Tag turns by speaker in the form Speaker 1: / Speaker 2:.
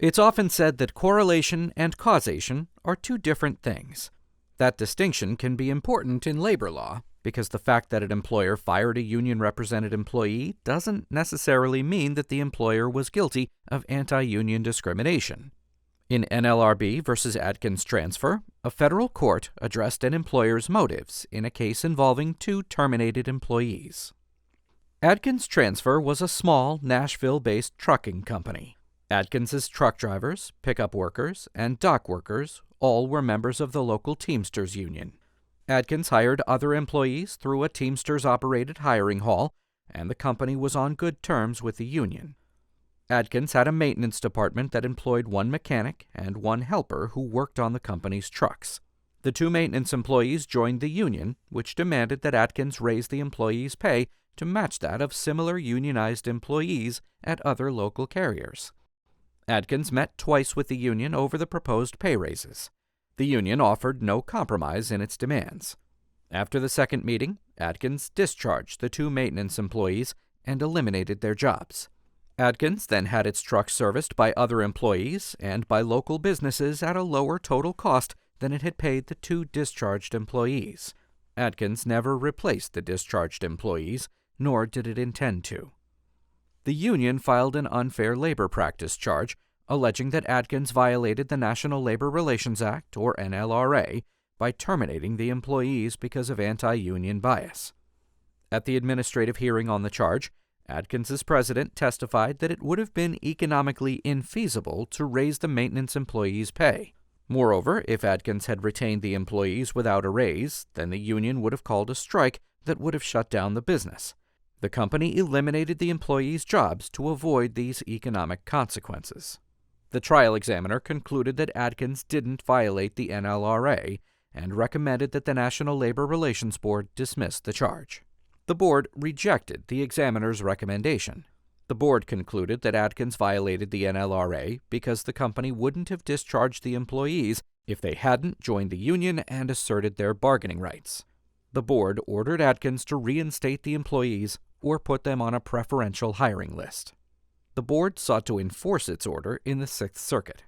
Speaker 1: It's often said that correlation and causation are two different things. That distinction can be important in labor law because the fact that an employer fired a union-represented employee doesn't necessarily mean that the employer was guilty of anti-union discrimination. In NLRB versus Adkins Transfer, a federal court addressed an employer's motives in a case involving two terminated employees. Adkins Transfer was a small Nashville-based trucking company. Adkins's truck drivers, pickup workers, and dock workers all were members of the local Teamsters union. Adkins hired other employees through a Teamsters-operated hiring hall, and the company was on good terms with the union. Adkins had a maintenance department that employed one mechanic and one helper who worked on the company's trucks. The two maintenance employees joined the union, which demanded that Adkins raise the employees' pay to match that of similar unionized employees at other local carriers. Adkins met twice with the union over the proposed pay raises. The union offered no compromise in its demands. After the second meeting, Adkins discharged the two maintenance employees and eliminated their jobs. Adkins then had its trucks serviced by other employees and by local businesses at a lower total cost than it had paid the two discharged employees. Adkins never replaced the discharged employees, nor did it intend to. The union filed an unfair labor practice charge, alleging that Adkins violated the National Labor Relations Act, or NLRA, by terminating the employees because of anti-union bias. At the administrative hearing on the charge, Adkins's president testified that it would have been economically infeasible to raise the maintenance employees' pay. Moreover, if Adkins had retained the employees without a raise, then the union would have called a strike that would have shut down the business. The company eliminated the employees' jobs to avoid these economic consequences. The trial examiner concluded that Adkins didn't violate the NLRA and recommended that the National Labor Relations Board dismiss the charge. The board rejected the examiner's recommendation. The board concluded that Adkins violated the NLRA because the company wouldn't have discharged the employees if they hadn't joined the union and asserted their bargaining rights. The board ordered Adkins to reinstate the employees or put them on a preferential hiring list. The board sought to enforce its order in the Sixth Circuit.